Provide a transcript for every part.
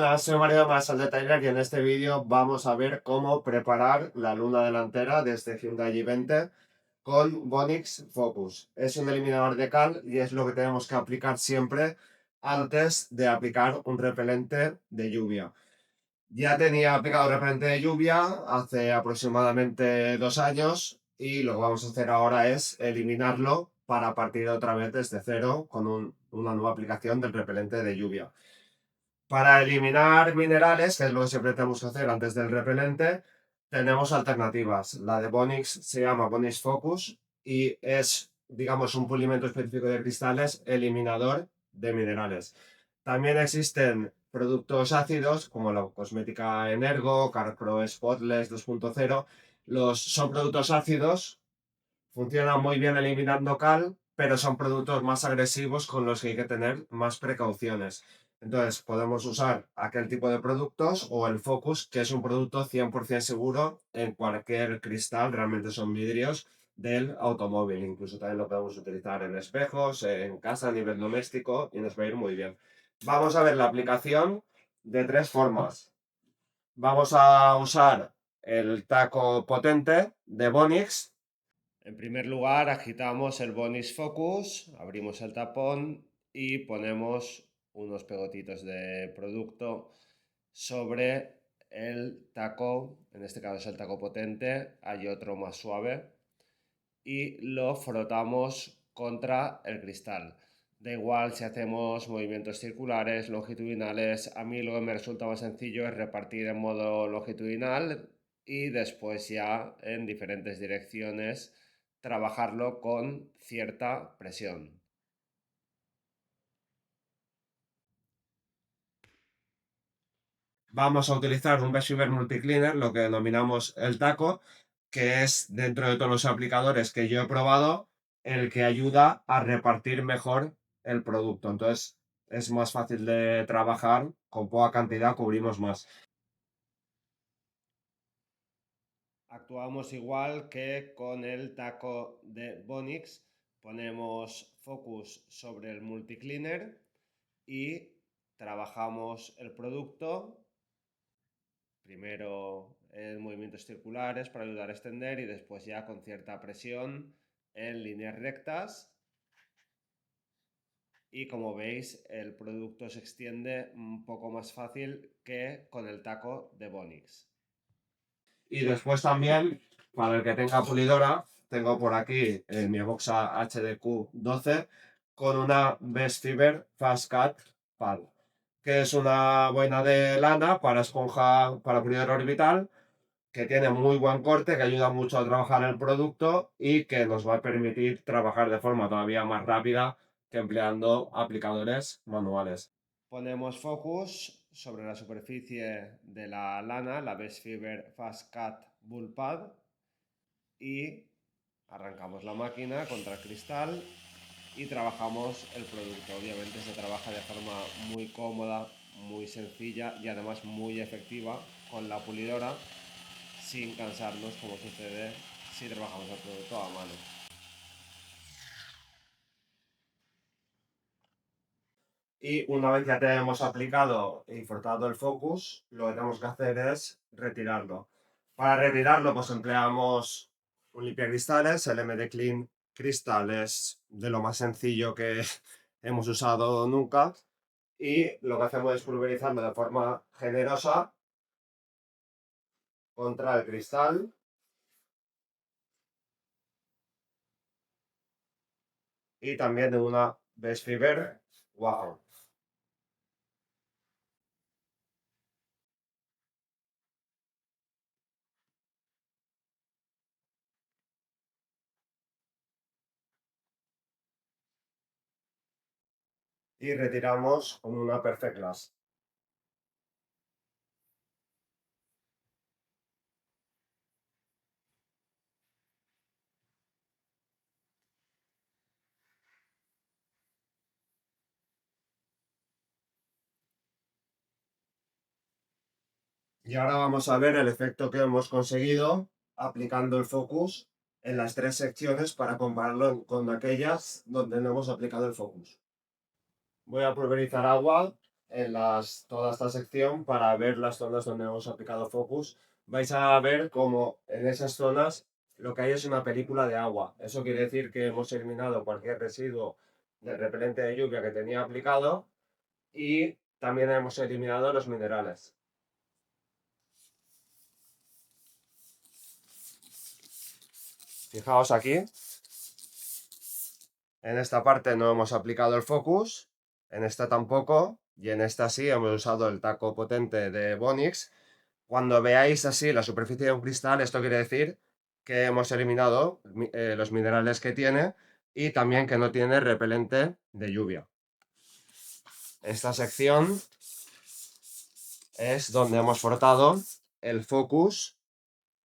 Buenas, soy Mario de Marshall de Tyler y en este vídeo vamos a ver cómo preparar la luna delantera de este Hyundai i20 con Bonix Focus. Es un eliminador de cal y es lo que tenemos que aplicar siempre antes de aplicar un repelente de lluvia. Ya tenía aplicado repelente de lluvia hace aproximadamente 2 años y lo que vamos a hacer ahora es eliminarlo para partir otra vez desde cero con una nueva aplicación del repelente de lluvia. Para eliminar minerales, que es lo que siempre tenemos que hacer antes del repelente, tenemos alternativas. La de Bonix se llama Bonix Focus y es, digamos, un pulimento específico de cristales eliminador de minerales. También existen productos ácidos como la cosmética Energo, CarPro Spotless 2.0. Son productos ácidos, funcionan muy bien eliminando cal, pero son productos más agresivos con los que hay que tener más precauciones. Entonces, podemos usar aquel tipo de productos o el Focus, que es un producto 100% seguro en cualquier cristal, realmente son vidrios del automóvil. Incluso también lo podemos utilizar en espejos, en casa a nivel doméstico y nos va a ir muy bien. Vamos a ver la aplicación de tres formas. Vamos a usar el taco potente de Bonix. En primer lugar, agitamos el Bonix Focus, abrimos el tapón y ponemos unos pegotitos de producto sobre el taco, en este caso es el taco potente, hay otro más suave, y lo frotamos contra el cristal. Da igual si hacemos movimientos circulares, longitudinales, a mí lo que me resulta más sencillo es repartir en modo longitudinal y después ya en diferentes direcciones trabajarlo con cierta presión. Vamos a utilizar un Best Multicleaner, lo que denominamos el taco, que es dentro de todos los aplicadores que yo he probado, el que ayuda a repartir mejor el producto. Entonces es más fácil de trabajar, con poca cantidad cubrimos más. Actuamos igual que con el taco de Bonix, ponemos focus sobre el multicleaner y trabajamos el producto, primero en movimientos circulares para ayudar a extender y después ya con cierta presión en líneas rectas. Y como veis, el producto se extiende un poco más fácil que con el taco de Bonix. Y después también, para el que tenga pulidora, tengo por aquí mi Boxa HDQ12 con una Best Fiber Fast Cut Pad, que es una boina de lana para esponja, para pulidora orbital, que tiene muy buen corte, que ayuda mucho a trabajar el producto y que nos va a permitir trabajar de forma todavía más rápida que empleando aplicadores manuales. Ponemos focus sobre la superficie de la lana, la Best Fiber Fast Cut Bull Pad, y arrancamos la máquina contra el cristal y trabajamos el producto. Obviamente se trabaja de forma muy cómoda, muy sencilla y además muy efectiva con la pulidora, sin cansarnos como sucede si trabajamos el producto a mano. Y una vez ya tenemos aplicado y frotado el focus, lo que tenemos que hacer es retirarlo. Para retirarlo, pues empleamos un limpiacristales, el MD Clean Crystal es de lo más sencillo que hemos usado nunca. Y lo que hacemos es pulverizarlo de forma generosa contra el cristal. Y también de una Best Fiber Wafer. Y retiramos con una Perfect Glass. Y ahora vamos a ver el efecto que hemos conseguido aplicando el focus en las tres secciones para compararlo con aquellas donde no hemos aplicado el focus. Voy a pulverizar agua toda esta sección para ver las zonas donde hemos aplicado focus. Vais a ver como en esas zonas lo que hay es una película de agua. Eso quiere decir que hemos eliminado cualquier residuo de repelente de lluvia que tenía aplicado y también hemos eliminado los minerales. Fijaos aquí, en esta parte no hemos aplicado el focus, en esta tampoco, y en esta sí hemos usado el taco potente de Bonix. Cuando veáis así la superficie de un cristal, esto quiere decir que hemos eliminado los minerales que tiene y también que no tiene repelente de lluvia. Esta sección es donde hemos frotado el focus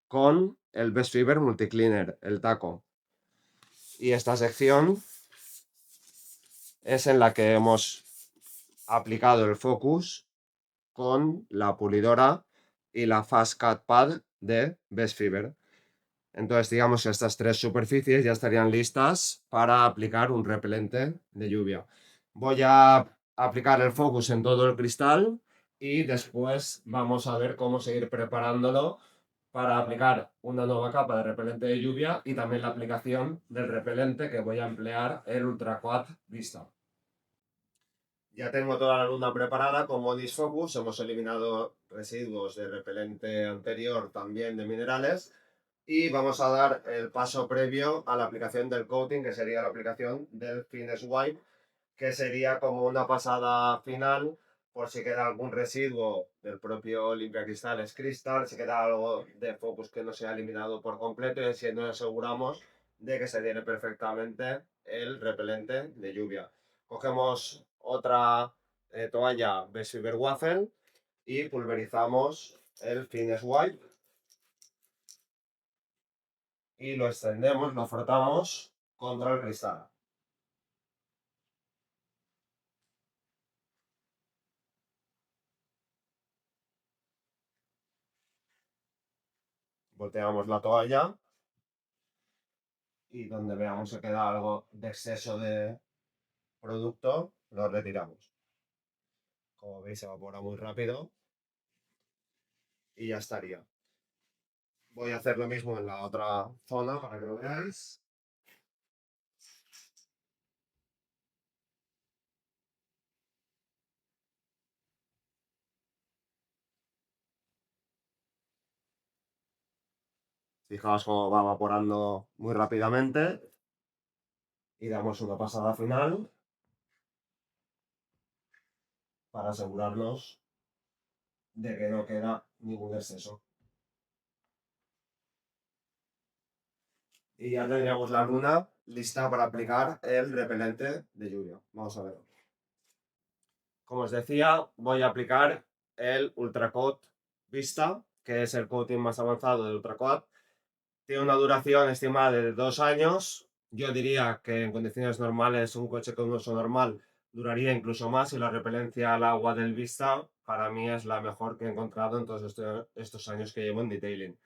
con el Best Fiber Multicleaner, el taco. Y esta sección es en la que hemos aplicado el focus con la pulidora y la Fast Cut Pad de Best Fiber. Entonces, digamos que estas tres superficies ya estarían listas para aplicar un repelente de lluvia. Voy a aplicar el focus en todo el cristal y después vamos a ver cómo seguir preparándolo para aplicar una nueva capa de repelente de lluvia y también la aplicación del repelente que voy a emplear el Ultra Quad Vista. Ya tengo toda la luna preparada con Bonix Focus. Hemos eliminado residuos de repelente anterior, también de minerales. Y vamos a dar el paso previo a la aplicación del coating, que sería la aplicación del Finish Wipe, que sería como una pasada final por si queda algún residuo del propio limpiacristales Crystal, si queda algo de focus que no se ha eliminado por completo y así nos aseguramos de que se tiene perfectamente el repelente de lluvia. Cogemos otra toalla Best Fiber Waffle y pulverizamos el Finish Wipe y lo extendemos, lo frotamos contra el cristal. Volteamos la toalla y donde veamos que queda algo de exceso de producto, lo retiramos. Como veis, se evapora muy rápido y ya estaría. Voy a hacer lo mismo en la otra zona para que lo veáis. Fijaos cómo va evaporando muy rápidamente y damos una pasada final para asegurarnos de que no queda ningún exceso. Y ya tendríamos la luna lista para aplicar el repelente de lluvia. Vamos a ver. Como os decía, voy a aplicar el Ultracoat Vista, que es el coating más avanzado del Ultracoat. Tiene una duración estimada de 2 años. Yo diría que en condiciones normales un coche con uso normal duraría incluso más y la repelencia al agua del Vista para mí es la mejor que he encontrado en todos estos años que llevo en detailing.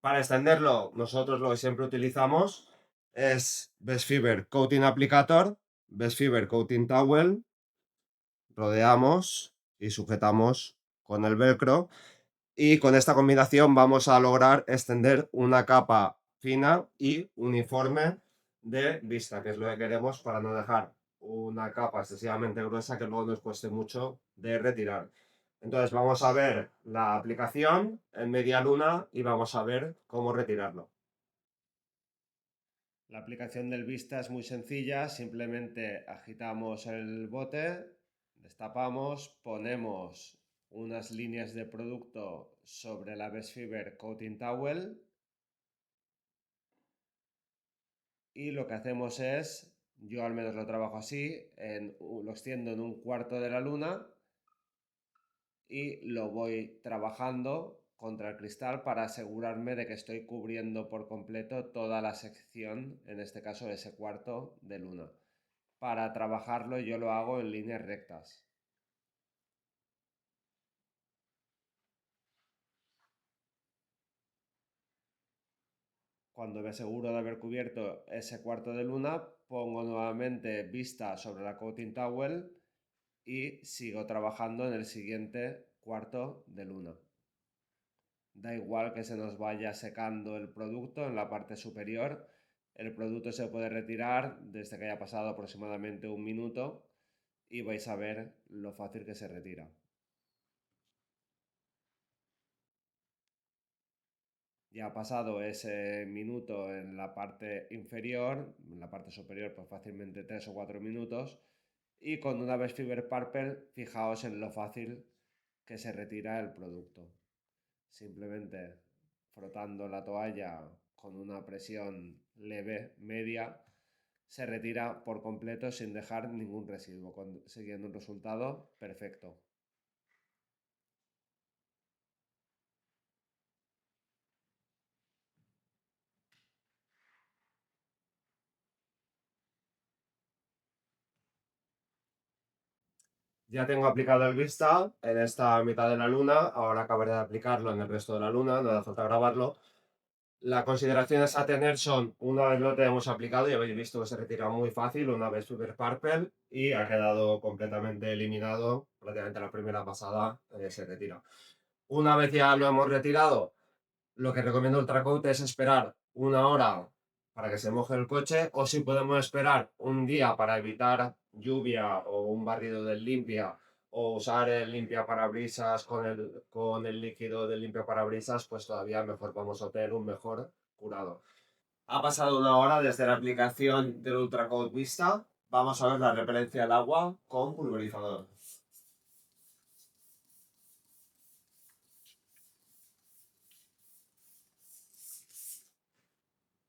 Para extenderlo, nosotros lo que siempre utilizamos es Best Fiber Coating Applicator, Best Fiber Coating Towel, rodeamos y sujetamos con el velcro y con esta combinación vamos a lograr extender una capa fina y uniforme de vista, que es lo que queremos para no dejar una capa excesivamente gruesa que luego nos cueste mucho de retirar. Entonces vamos a ver la aplicación en media luna y vamos a ver cómo retirarlo. La aplicación del Vista es muy sencilla, simplemente agitamos el bote, destapamos, ponemos unas líneas de producto sobre la Best Fiber Coating Towel y lo que hacemos es, yo al menos lo trabajo así, lo extiendo en un cuarto de la luna y lo voy trabajando contra el cristal para asegurarme de que estoy cubriendo por completo toda la sección, en este caso ese cuarto de luna. Para trabajarlo yo lo hago en líneas rectas. Cuando me aseguro de haber cubierto ese cuarto de luna, pongo nuevamente vista sobre la coating towel y sigo trabajando en el siguiente cuarto de luna. Da igual que se nos vaya secando el producto en la parte superior, el producto se puede retirar desde que haya pasado aproximadamente un minuto y vais a ver lo fácil que se retira. Ya ha pasado ese minuto en la parte inferior, en la parte superior pues fácilmente 3 o 4 minutos, y con una Best Fiber Purple fijaos en lo fácil que se retira el producto. Simplemente frotando la toalla con una presión leve, media, se retira por completo sin dejar ningún residuo, consiguiendo un resultado perfecto. Ya tengo aplicado el Vista en esta mitad de la luna, ahora acabaré de aplicarlo en el resto de la luna, no hace falta grabarlo. Las consideraciones a tener son, una vez lo tenemos aplicado, ya habéis visto que se retira muy fácil, una vez Super Purple y ha quedado completamente eliminado, prácticamente la primera pasada se retira. Una vez ya lo hemos retirado, lo que recomiendo Ultracoat es esperar una hora para que se moje el coche, o si podemos esperar un día para evitar lluvia o un barrido del limpia, o usar el limpia parabrisas con el líquido del limpia parabrisas, pues todavía mejor, vamos a tener un mejor curado. Ha pasado una hora desde la aplicación del Ultracoat Vista. Vamos a ver la repelencia al agua con pulverizador.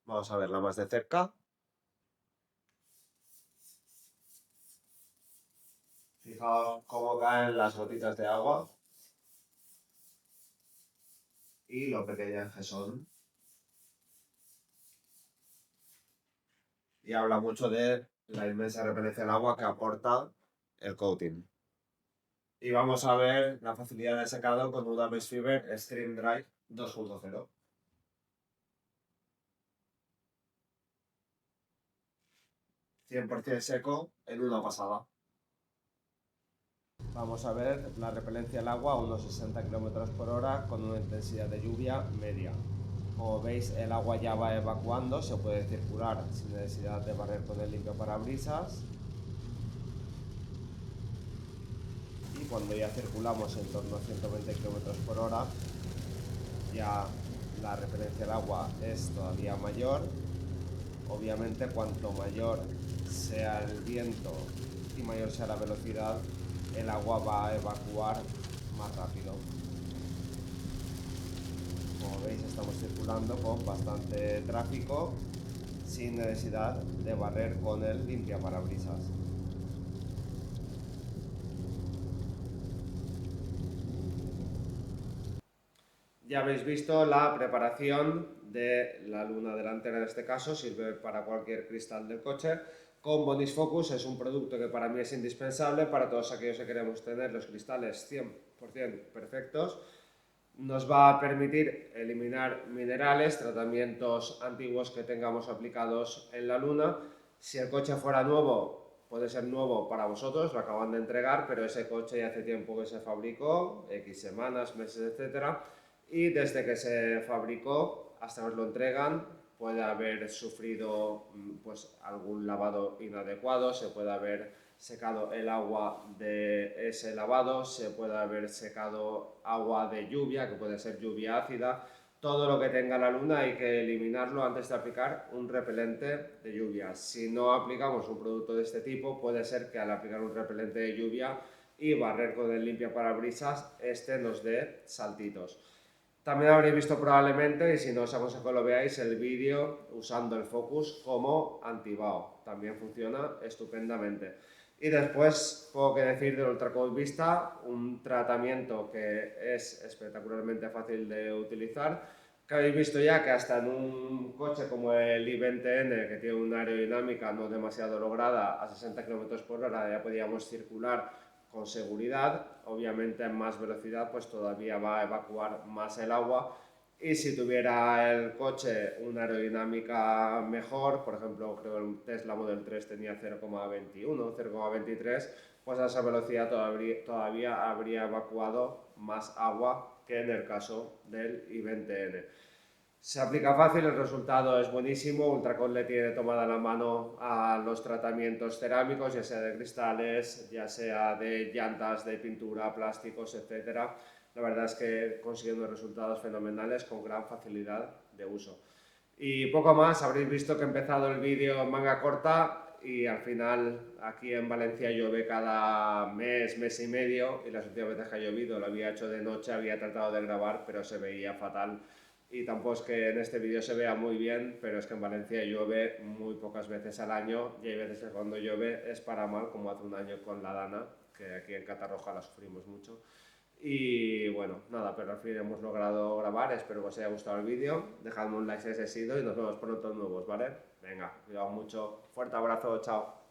Vamos a verla más de cerca. Fijaos cómo caen las gotitas de agua y lo pequeñas que son. Y habla mucho de la inmensa repelencia al agua que aporta el coating. Y vamos a ver la facilidad de secado con una Best Fiber Stream Dry 2.0. 100% seco en una pasada. Vamos a ver la repelencia al agua a unos 60 km por hora con una intensidad de lluvia media. Como veis, el agua ya va evacuando, se puede circular sin necesidad de barrer con el limpio parabrisas. Y cuando ya circulamos en torno a 120 km por hora, ya la repelencia al agua es todavía mayor. Obviamente, cuanto mayor sea el viento y mayor sea la velocidad, el agua va a evacuar más rápido. Como veis, estamos circulando con bastante tráfico sin necesidad de barrer con el limpiaparabrisas. Ya habéis visto la preparación de la luna delantera, en este caso sirve para cualquier cristal del coche. Con Bonix Focus es un producto que para mí es indispensable para todos aquellos que queremos tener los cristales 100% perfectos. Nos va a permitir eliminar minerales, tratamientos antiguos que tengamos aplicados en la luna. Si el coche fuera nuevo, puede ser nuevo para vosotros, lo acaban de entregar, pero ese coche ya hace tiempo que se fabricó, X semanas, meses, etcétera, y desde que se fabricó hasta que os lo entregan puede haber sufrido pues algún lavado inadecuado, se puede haber secado el agua de ese lavado, se puede haber secado agua de lluvia, que puede ser lluvia ácida. Todo lo que tenga la luna hay que eliminarlo antes de aplicar un repelente de lluvia. Si no aplicamos un producto de este tipo, puede ser que al aplicar un repelente de lluvia y barrer con el limpia parabrisas, este nos dé saltitos. También habréis visto probablemente, y si no os aconsejo que lo veáis, el vídeo usando el Focus como antibao. También funciona estupendamente. Y después, poco que decir del Ultracoat Vista, un tratamiento que es espectacularmente fácil de utilizar, que habéis visto ya que hasta en un coche como el i20N, que tiene una aerodinámica no demasiado lograda, a 60 km por hora ya podíamos circular con seguridad. Obviamente en más velocidad pues todavía va a evacuar más el agua, Y si tuviera el coche una aerodinámica mejor, por ejemplo, creo que el Tesla Model 3 tenía 0,21, 0,23, pues a esa velocidad todavía habría evacuado más agua que en el caso del i20N. Se aplica fácil, el resultado es buenísimo. Ultracold le tiene tomada la mano a los tratamientos cerámicos, ya sea de cristales, ya sea de llantas, de pintura, plásticos, etcétera. La verdad es que consiguiendo resultados fenomenales con gran facilidad de uso. Y poco más, habréis visto que he empezado el vídeo en manga corta y al final aquí en Valencia llueve cada mes, mes y medio, y las últimas veces que ha llovido lo había hecho de noche, había tratado de grabar pero se veía fatal. Y tampoco es que en este vídeo se vea muy bien, pero es que en Valencia llueve muy pocas veces al año y hay veces que cuando llueve es para mal, como hace un año con la Dana, que aquí en Catarroja la sufrimos mucho. Y bueno, nada, pero al fin hemos logrado grabar, espero que os haya gustado el vídeo, dejadme un like si habéis sido y nos vemos pronto nuevos, ¿vale? Venga, cuidado mucho, fuerte abrazo, chao.